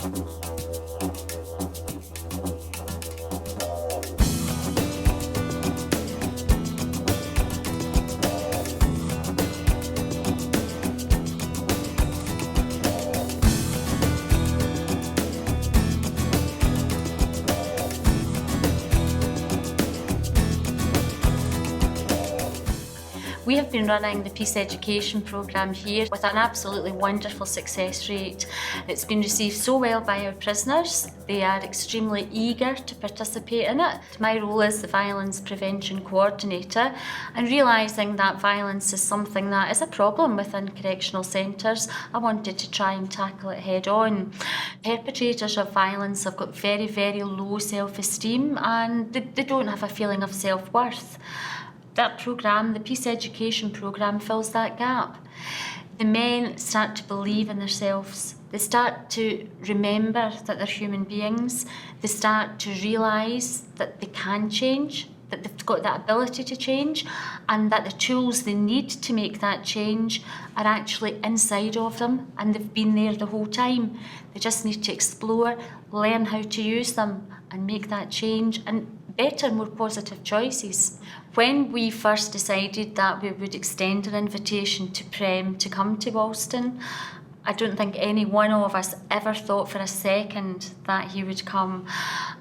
We have been running the Peace Education programme here with an absolutely wonderful success rate. It's been received so well by our prisoners. They are extremely eager to participate in it. My role is the Violence Prevention Coordinator, and realising that violence is something that is a problem within correctional centres, I wanted to try and tackle it head on. Perpetrators of violence have got very, very low self-esteem, and they don't have a feeling of self-worth. That programme, the Peace Education programme, fills that gap. The men start to believe in themselves. They start to remember that they're human beings. They start to realise that they can change, that they've got that ability to change, and that the tools they need to make that change are actually inside of them, and they've been there the whole time. They just need to explore, learn how to use them, and make that change, and better, more positive choices. When we first decided that we would extend an invitation to Prem to come to Walston, I don't think any one of us ever thought for a second that he would come.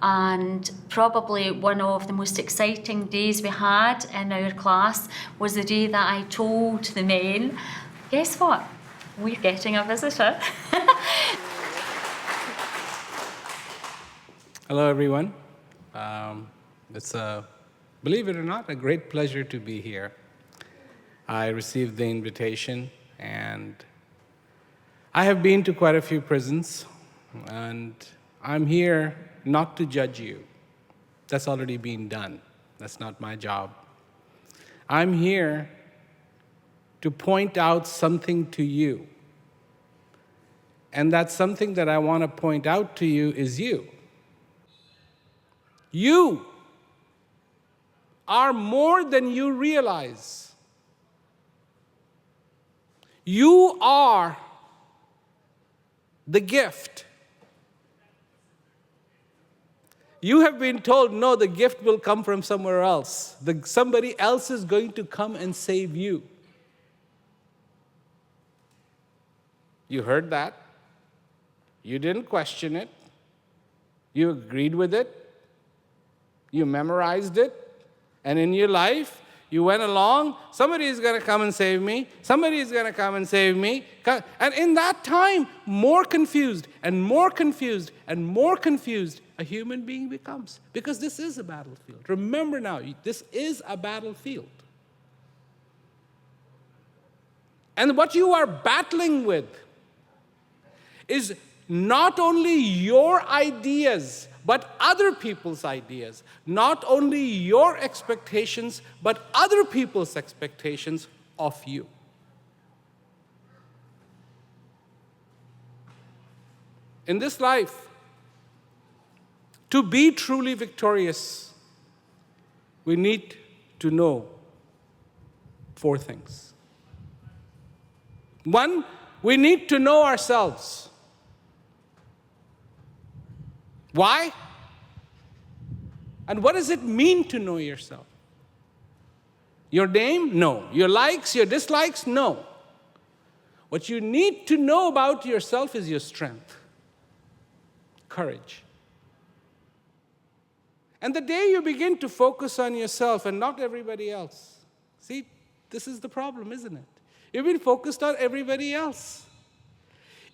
And probably one of the most exciting days we had in our class was the day that I told the men, guess what? We're getting a visitor. Hello, everyone. It's believe it or not, a great pleasure to be here. I received the invitation, and I have been to quite a few prisons, and I'm here not to judge you. That's already been done. That's not my job. I'm here to point out something to you. And that something that I want to point out to you is you. You are more than you realize. You are the gift. You have been told, no, the gift will come from somewhere else. Somebody else is going to come and save you. You heard that. You didn't question it. You agreed with it. You memorized it. And in your life, you went along, somebody is going to come and save me. Somebody is going to come and save me. And in that time, more confused and more confused and more confused a human being becomes. Because this is a battlefield. Remember now, this is a battlefield. And what you are battling with is not only your ideas, but other people's ideas. Not only your expectations, but other people's expectations of you. In this life, to be truly victorious, we need to know 4 things. 1, we need to know ourselves. Why? And what does it mean to know yourself? Your name? No. Your likes, your dislikes? No. What you need to know about yourself is your strength, courage. And the day you begin to focus on yourself and not everybody else, see, this is the problem, isn't it? You've been focused on everybody else.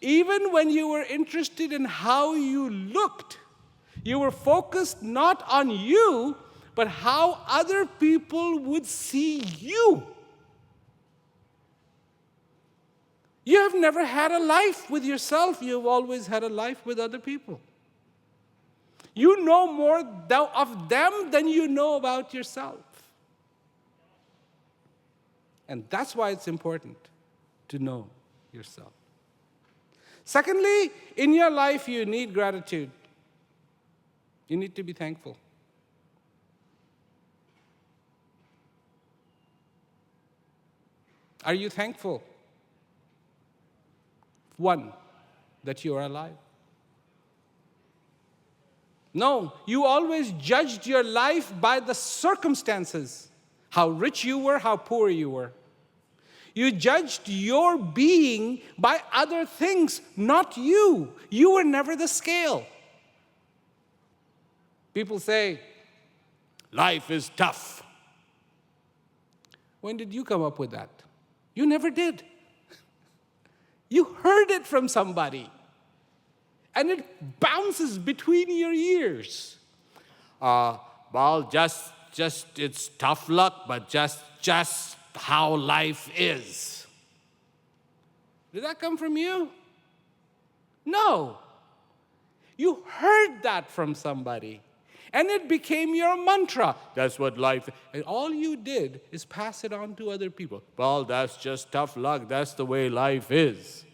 Even when you were interested in how you looked, you were focused not on you, but how other people would see you. You have never had a life with yourself. You've always had a life with other people. You know more of them than you know about yourself. And that's why it's important to know yourself. Secondly, in your life, you need gratitude. You need to be thankful. Are you thankful? 1, that you are alive. No, you always judged your life by the circumstances. How rich you were, how poor you were. You judged your being by other things, not you. You were never the scale. People say, life is tough. When did you come up with that? You never did. You heard it from somebody. And it bounces between your ears. Well, just it's tough luck, but just how life is. Did that come from you? No. You heard that from somebody. And it became your mantra. That's what life is. And all you did is pass it on to other people. Well, that's just tough luck. That's the way life is.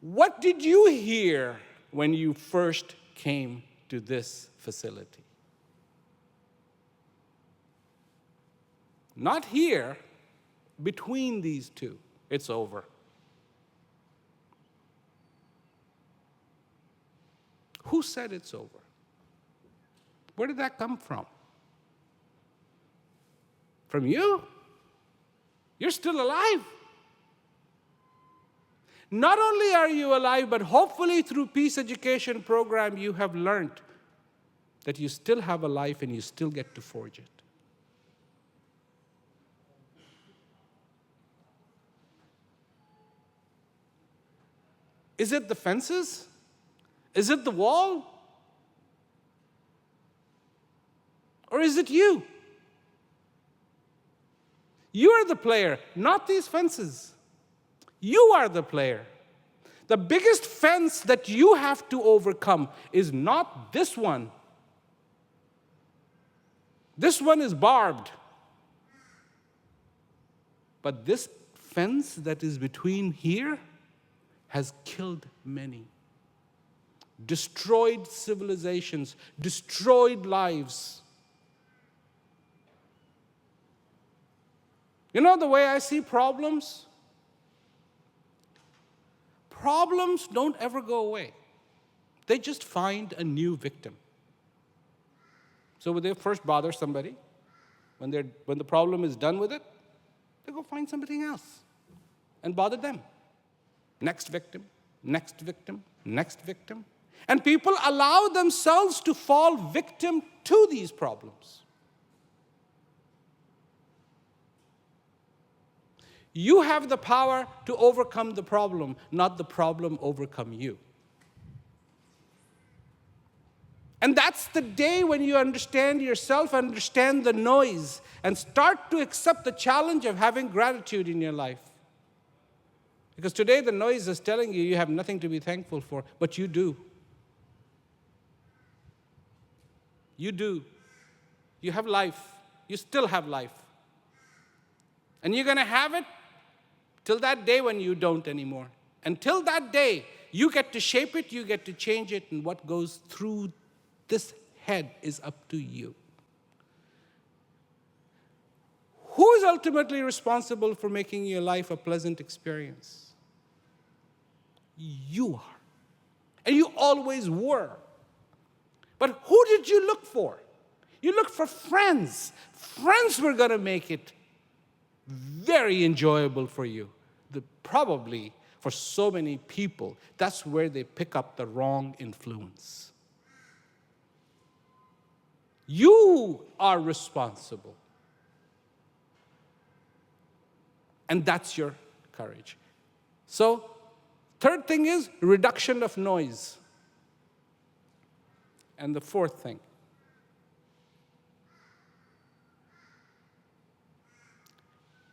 What did you hear when you first came to this facility? Not here, between these two. It's over. Who said it's over? Where did that come from? From you? You're still alive. Not only are you alive, but hopefully through Peace Education Program, you have learned that you still have a life and you still get to forge it. Is it the fences? Is it the wall? Or is it you? You are the player, not these fences. You are the player. The biggest fence that you have to overcome is not this one. This one is barbed. But this fence that is between here has killed many, destroyed civilizations, destroyed lives. You know the way I see problems? Problems don't ever go away. They just find a new victim. So when they first bother somebody, when the problem is done with it, they go find something else and bother them. Next victim, next victim, next victim. And people allow themselves to fall victim to these problems. You have the power to overcome the problem, not the problem overcome you. And that's the day when you understand yourself, understand the noise, and start to accept the challenge of having gratitude in your life. Because today the noise is telling you you have nothing to be thankful for, but you do. You do. You have life. You still have life. And you're going to have it till that day when you don't anymore. Until that day, you get to shape it, you get to change it, and what goes through this head is up to you. Who is ultimately responsible for making your life a pleasant experience? You are. And you always were. But who did you look for? You looked for friends. Friends were going to make it very enjoyable for you. Probably for so many people, that's where they pick up the wrong influence. You are responsible. And that's your courage. So, third thing is reduction of noise. And the fourth thing,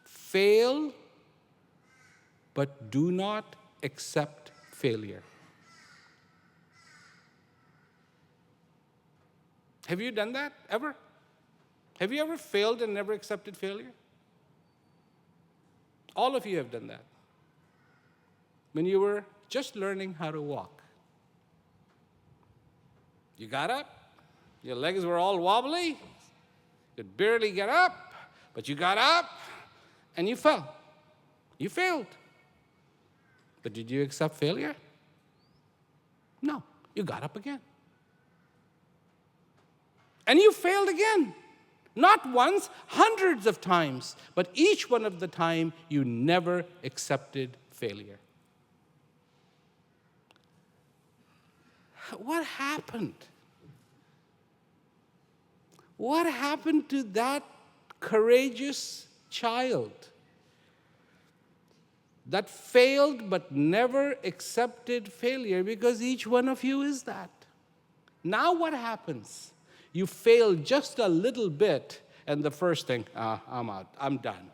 fail, but do not accept failure. Have you done that ever? Have you ever failed and never accepted failure? All of you have done that. When you were just learning how to walk. You got up, your legs were all wobbly, you could barely get up, but you got up and you fell. You failed. But did you accept failure? No, you got up again. And you failed again. Not once, hundreds of times. But each one of the time, you never accepted failure. What happened? What happened to that courageous child that failed but never accepted failure? Because each one of you is that. Now what happens? You fail just a little bit, and the first thing, I'm out, I'm done.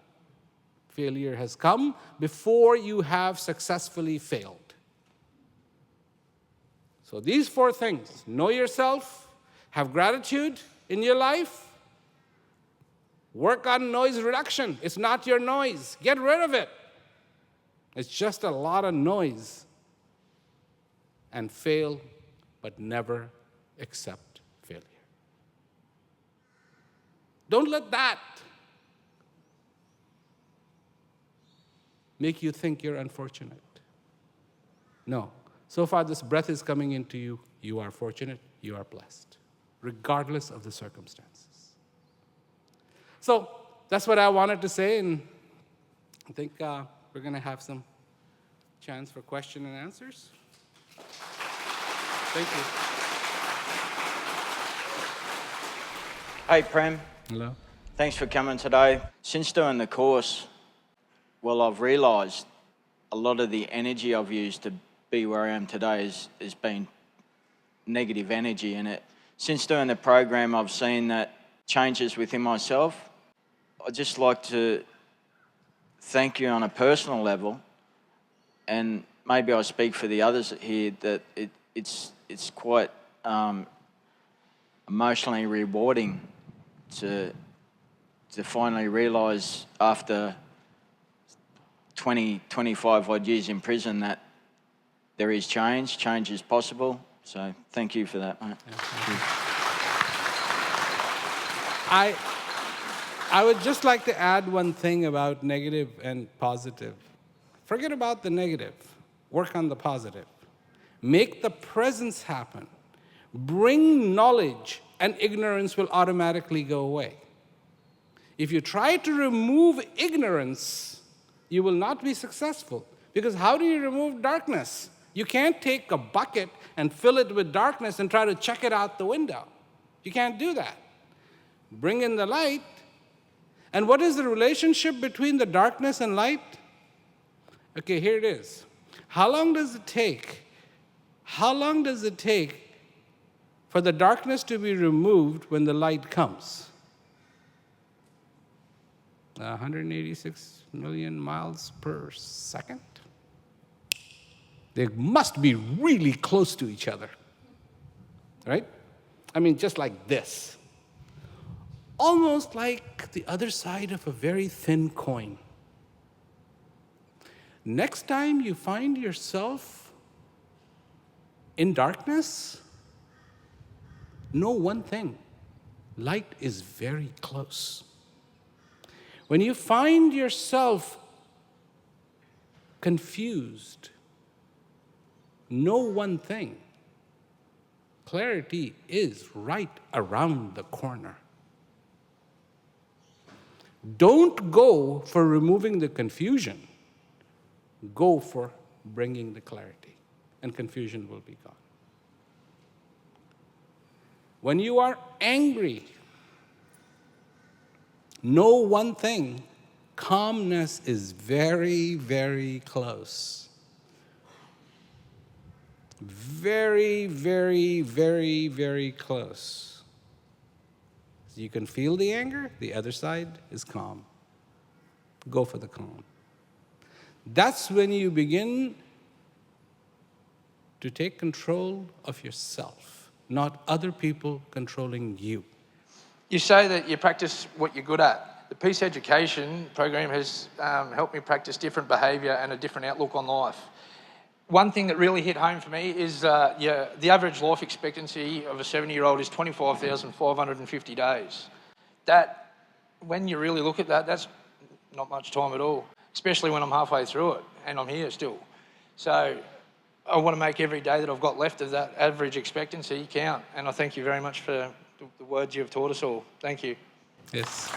Failure has come before you have successfully failed. So these 4 things: know yourself, have gratitude in your life, work on noise reduction. It's not your noise. Get rid of it. It's just a lot of noise. And fail, but never accept failure. Don't let that make you think you're unfortunate. No. So far this breath is coming into you. You are fortunate. You are blessed, regardless of the circumstances. So that's what I wanted to say, and I think we're going to have some chance for question and answers. Thank you. Hey, Prem. Hello. Thanks for coming today. Since doing the course, well, I've realised a lot of the energy I've used to be where I am today has been negative energy in it. Since doing the program, I've seen that changes within myself. I'd just like to thank you on a personal level, and maybe I speak for the others here, that it's quite emotionally rewarding to finally realise after 25 odd years in prison that there is change. Change is possible. So thank you for that, mate. I would just like to add one thing about negative and positive. Forget about the negative. Work on the positive. Make the presence happen. Bring knowledge, and ignorance will automatically go away. If you try to remove ignorance, you will not be successful. Because how do you remove darkness? You can't take a bucket and fill it with darkness and try to check it out the window. You can't do that. Bring in the light. And what is the relationship between the darkness and light? Okay, here it is. How long does it take? How long does it take for the darkness to be removed when the light comes? 186 million miles per second? They must be really close to each other, right? I mean, just like this. Almost like the other side of a very thin coin. Next time you find yourself in darkness, know one thing: light is very close. When you find yourself confused, know one thing: clarity is right around the corner. Don't go for removing the confusion. Go for bringing the clarity, and confusion will be gone. When you are angry, know one thing: calmness is very, very close. Very, very, very, very close. You can feel the anger, the other side is calm. Go for the calm. That's when you begin to take control of yourself, not other people controlling you. You say that you practice what you're good at. The Peace Education program has helped me practice different behaviour and a different outlook on life. One thing that really hit home for me is the average life expectancy of a 70-year-old is 25,550 days. That, when you really look at that, that's not much time at all, especially when I'm halfway through it and I'm here still. So I want to make every day that I've got left of that average expectancy count, and I thank you very much for the words you've taught us all. Thank you. Yes.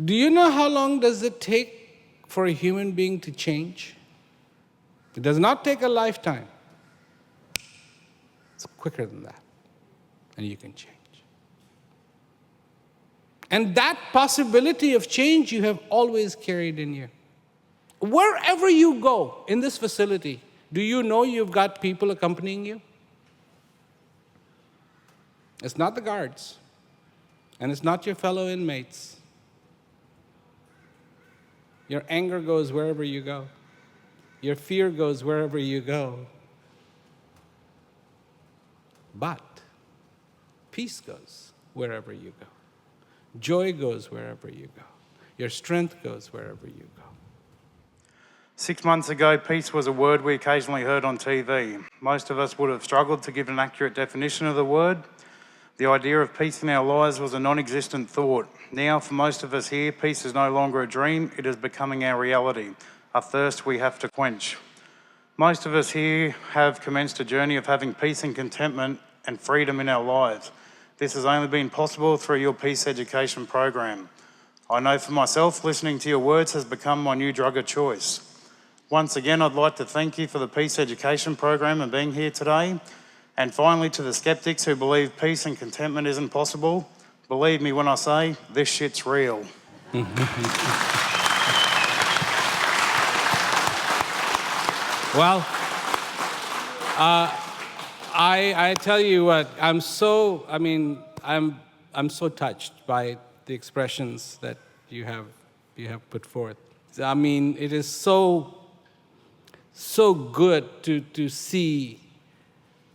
Do you know how long does it take for a human being to change? It does not take a lifetime. It's quicker than that. And you can change. And that possibility of change you have always carried in you. Wherever you go in this facility, do you know you've got people accompanying you? It's not the guards, and it's not your fellow inmates. Your anger goes wherever you go. Your fear goes wherever you go. But peace goes wherever you go. Joy goes wherever you go. Your strength goes wherever you go. 6 months ago, peace was a word we occasionally heard on TV. Most of us would have struggled to give an accurate definition of the word. The idea of peace in our lives was a non-existent thought. Now, for most of us here, peace is no longer a dream, it is becoming our reality, a thirst we have to quench. Most of us here have commenced a journey of having peace and contentment and freedom in our lives. This has only been possible through your peace education program. I know for myself, listening to your words has become my new drug of choice. Once again, I'd like to thank you for the peace education program and being here today. And finally, to the skeptics who believe peace and contentment isn't possible, believe me when I say, this shit's real. Well, I tell you what, I'm so touched by the expressions that you have put forth. I mean, it is so good to see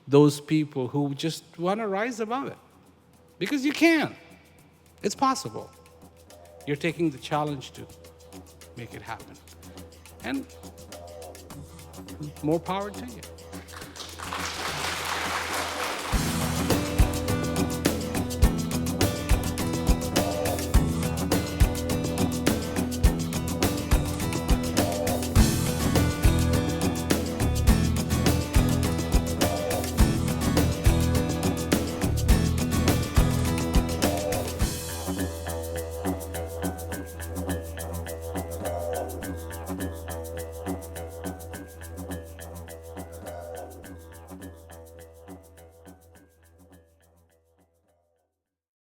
those people who just want to rise above it. Because you can. It's possible. You're taking the challenge to make it happen. And more power to you.